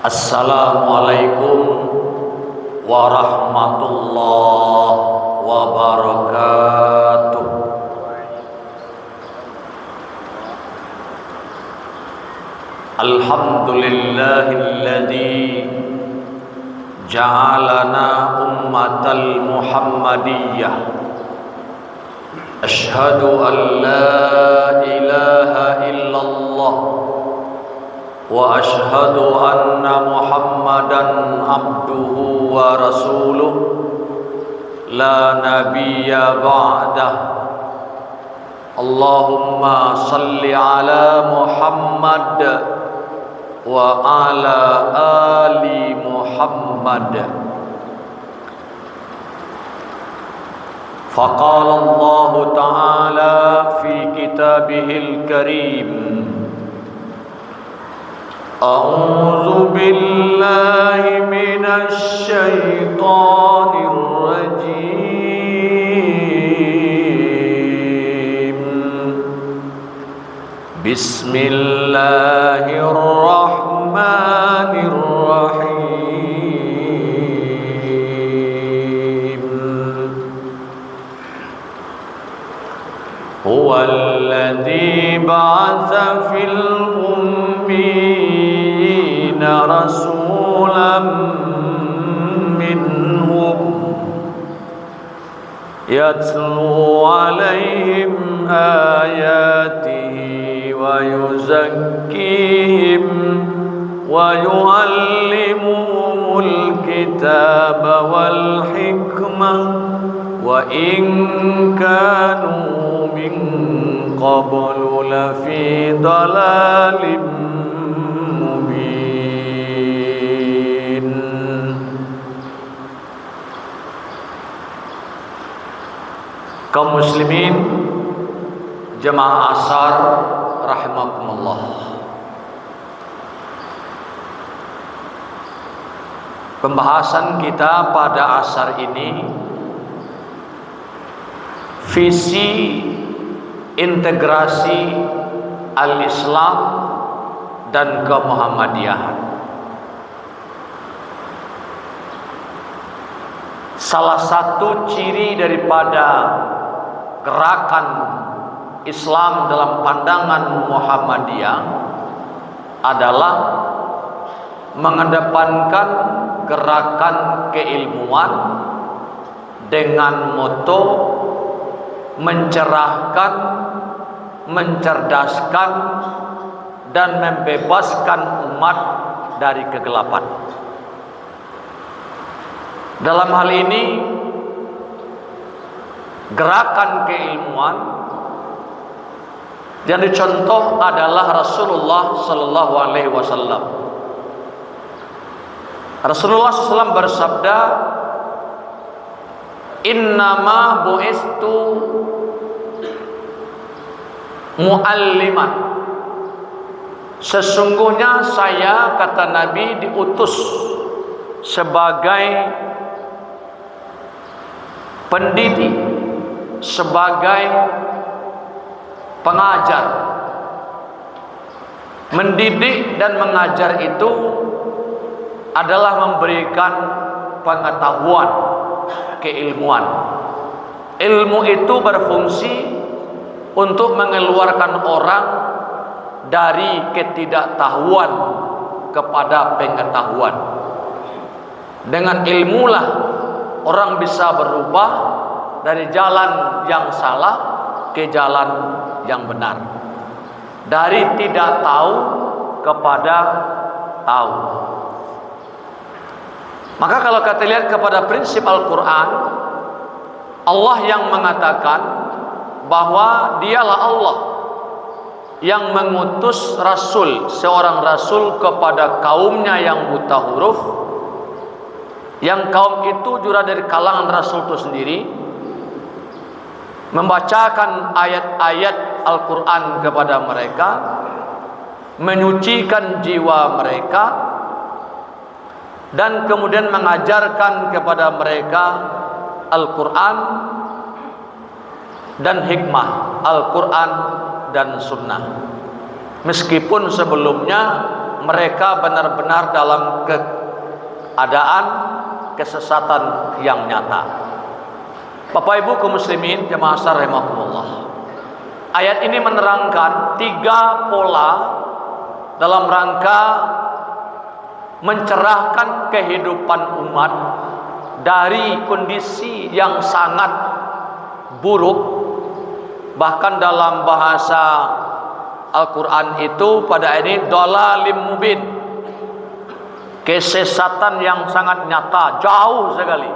Assalamualaikum warahmatullahi wabarakatuh. Alhamdulillahilladzi ja'alana ummatal muhammadiyyah. Ashhadu an la ilaha illallah wa ashhadu anna Muhammadan abduhu wa rasuluh la nabiyya ba'dah. Allahumma salli ala Muhammad wa ala ali Muhammad. Faqala Allah ta'ala fi kitabihil karim, A'udzu billahi minasy syaithanir rajim. Bismillahirrahmanirrahim. Huwallazi ba'atsa fil rasulan minhum yatlu alaihim ayatihi wa yuzakkihim wa yuallimuhumul kitaba wal hikmah wa in kanu min qablu lafi dalalim. Kaum muslimin jemaah asar rahimakumullah. Pembahasan kita pada asar ini visi integrasi al-Islam dan kemuhammadiyahan. Salah satu ciri daripada gerakan Islam dalam pandangan Muhammadiyah adalah mengedepankan gerakan keilmuan dengan moto mencerahkan, mencerdaskan, dan membebaskan umat dari kegelapan. Dalam hal ini gerakan keilmuan yang dicontoh adalah Rasulullah sallallahu alaihi wasallam. Rasulullah SAW bersabda, "Innama bu'istu mualliman." Sesungguhnya saya, kata Nabi, diutus sebagai pendidik, sebagai pengajar. Mendidik dan mengajar itu adalah memberikan pengetahuan, keilmuan. Ilmu itu berfungsi untuk mengeluarkan orang dari ketidaktahuan kepada pengetahuan. Dengan ilmulah orang bisa berubah dari jalan yang salah ke jalan yang benar, dari tidak tahu kepada tahu. Maka kalau kita lihat kepada prinsip Al-Quran, Allah yang mengatakan bahwa dialah Allah yang mengutus Rasul, seorang Rasul kepada kaumnya yang buta huruf, yang kaum itu juga dari kalangan Rasul itu sendiri, membacakan ayat-ayat Al-Quran kepada mereka, menyucikan jiwa mereka, dan kemudian mengajarkan kepada mereka Al-Quran dan hikmah. Al-Quran dan Sunnah. Meskipun sebelumnya mereka benar-benar dalam keadaan kesesatan yang nyata. Bapak Ibu kaum muslimin jemaah rahimakumullah. Ayat ini menerangkan 3 pola dalam rangka mencerahkan kehidupan umat dari kondisi yang sangat buruk. Bahkan dalam bahasa Al-Quran itu pada ini dhalalim mubin, kesesatan yang sangat nyata, jauh sekali.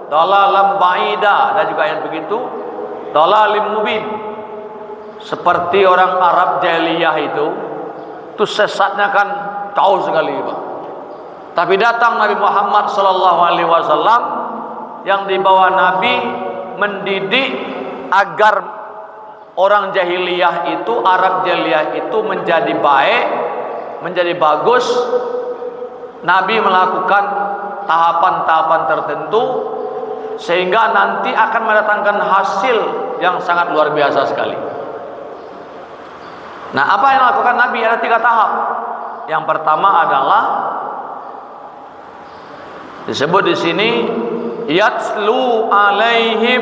Dhalalam ba'ida, ada juga yang begitu, dhalalim mubin. Seperti orang Arab jahiliyah itu sesatnya kan jauh sekali, Pak. Tapi datang Nabi Muhammad SAW yang dibawa Nabi mendidik agar orang jahiliyah itu, Arab jahiliyah itu menjadi baik, menjadi bagus. Nabi melakukan tahapan-tahapan tertentu sehingga nanti akan mendatangkan hasil yang sangat luar biasa sekali. Nah, apa yang dilakukan Nabi? Ada 3 tahap. Yang pertama adalah disebut di sini yatslu alaihim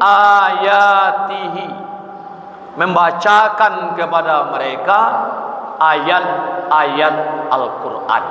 ayatihi, membacakan kepada mereka ayat-ayat Al-Quran.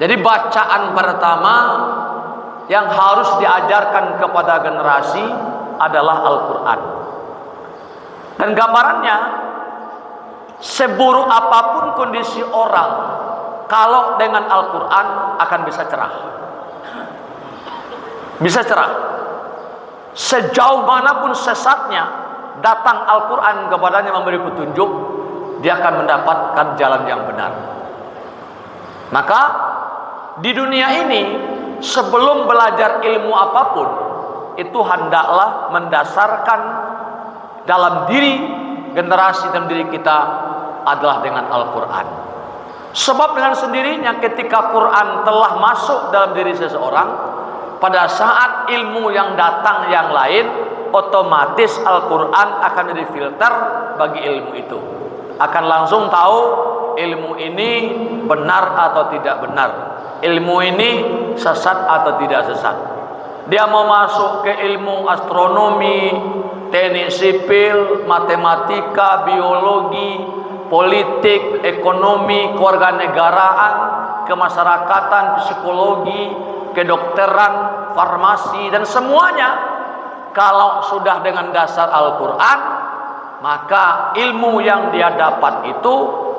Jadi bacaan pertama yang harus diajarkan kepada generasi adalah Al-Quran. Dan gambarannya, seburuk apapun kondisi orang, kalau dengan Al-Quran akan bisa cerah. Bisa cerah. Sejauh manapun sesatnya, datang Al-Quran kepadanya memberi petunjuk, dia akan mendapatkan jalan yang benar. Maka di dunia ini, sebelum belajar ilmu apapun, itu hendaklah mendasarkan dalam diri generasi dan diri kita adalah dengan Al-Quran. Sebab dengan sendirinya ketika Quran telah masuk dalam diri seseorang, pada saat ilmu yang datang yang lain, otomatis Al-Quran akan jadi filter bagi ilmu itu. Akan langsung tahu ilmu ini benar atau tidak benar, ilmu ini sesat atau tidak sesat. Dia mau masuk ke ilmu astronomi, teknik sipil, matematika, biologi, politik, ekonomi, kewarganegaraan, kemasyarakatan, psikologi, kedokteran, farmasi, dan semuanya, kalau sudah dengan dasar Al-Quran, maka ilmu yang dia dapat itu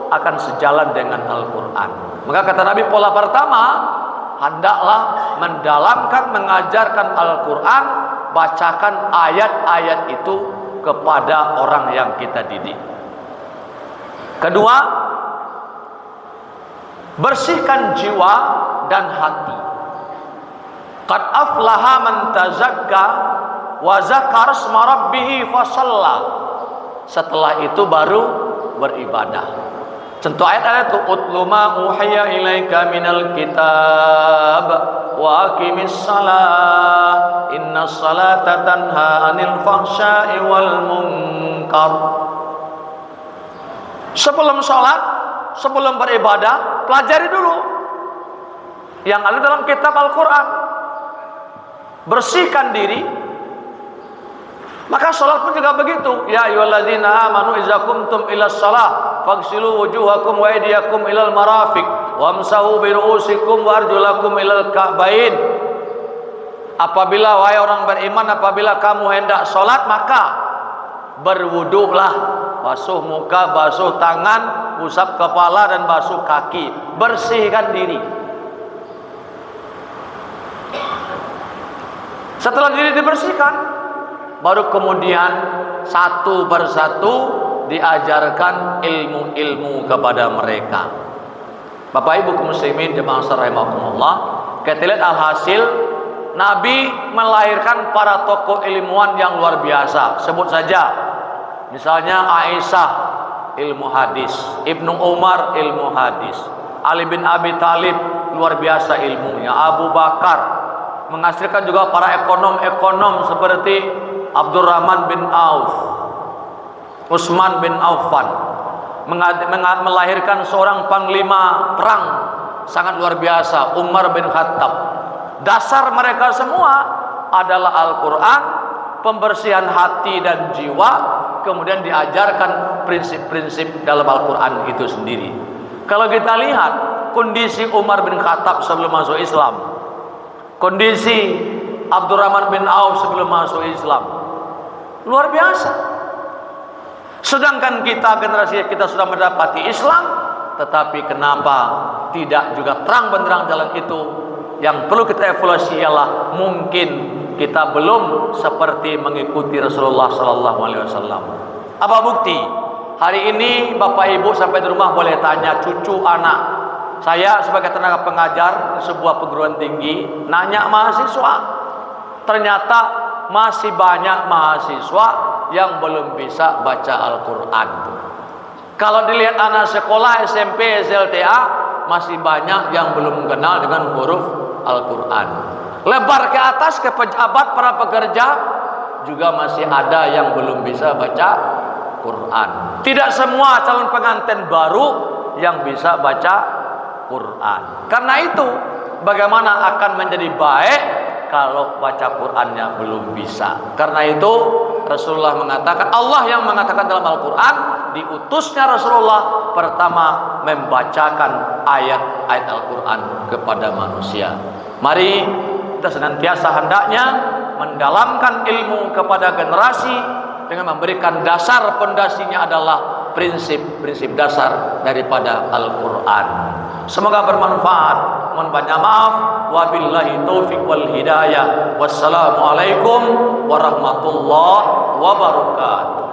akan sejalan dengan Al-Quran. Maka kata Nabi, pola pertama hendaklah mendalamkan, mengajarkan Al-Quran, bacakan ayat-ayat itu kepada orang yang kita didik. Kedua, bersihkan jiwa dan hati. Qad aflaha man tazakka wa zakara isma rabbih fasalla. Setelah itu baru beribadah. Contoh ayat-ayat itu, utlu ma uhiya ilaika minal kitab wa aqimis salah innas salata tanha anil fahsya'i wal munkar. Sebelum sholat, sebelum beribadah, pelajari dulu yang ada dalam kitab Al-Quran. Bersihkan diri. Maka sholat pun juga begitu. Ya ayyuhalladzina amanu idza qumtum ilas shalah faghsilu wujuhakum wa aydiyakum ilal marafiq wamsahu bi ru'usikum wa arjulakum ilal ka'bain. Apabila wahai orang beriman, apabila kamu hendak sholat, maka berwudulah, basuh muka, basuh tangan, usap kepala dan basuh kaki. Bersihkan diri. Setelah diri dibersihkan, baru kemudian satu persatu diajarkan ilmu-ilmu kepada mereka. Bapak Ibu kaum muslimin jemaah rahimakumullah, kita lihat alhasil Nabi melahirkan para tokoh ilmuwan yang luar biasa. Sebut saja, misalnya Aisyah ilmu hadis, Ibnu Umar ilmu hadis, Ali bin Abi Thalib luar biasa ilmunya, Abu Bakar. Menghasilkan juga para ekonom-ekonom seperti Abdurrahman bin Auf, Utsman bin Affan, melahirkan seorang panglima perang sangat luar biasa, Umar bin Khattab. Dasar mereka semua adalah Al-Quran, pembersihan hati dan jiwa, kemudian diajarkan prinsip-prinsip dalam Al-Quran itu sendiri. Kalau kita lihat kondisi Umar bin Khattab sebelum masuk Islam, kondisi Abdurrahman bin Auf sebelum masuk Islam, luar biasa. Sedangkan kita, generasi kita sudah mendapati Islam, tetapi kenapa tidak juga terang benderang jalan itu? Yang perlu kita evaluasi ialah mungkin kita belum seperti mengikuti Rasulullah Sallallahu Alaihi Wasallam. Apa bukti? Hari ini Bapak Ibu sampai di rumah boleh tanya cucu anak. Saya sebagai tenaga pengajar di sebuah perguruan tinggi, nanya mahasiswa. Ternyata masih banyak mahasiswa yang belum bisa baca Al-Quran. Kalau dilihat anak sekolah SMP, SLTA, masih banyak yang belum mengenal dengan huruf Al-Quran. Lebar ke atas ke pejabat, para pekerja, juga masih ada yang belum bisa baca Quran. Tidak semua calon pengantin baru yang bisa baca Quran. Karena itu, bagaimana akan menjadi baik kalau baca Qurannya belum bisa? Karena itu Rasulullah mengatakan, Allah yang mengatakan dalam Al-Quran, diutusnya Rasulullah pertama membacakan ayat-ayat Al-Quran kepada manusia. Mari kita senantiasa hendaknya mendalamkan ilmu kepada generasi dengan memberikan dasar, pondasinya adalah prinsip-prinsip dasar daripada Al-Quran. Semoga bermanfaat. Mohon banyak maaf. Wabillahi taufiq wal hidayah. Wassalamualaikum warahmatullahi wabarakatuh.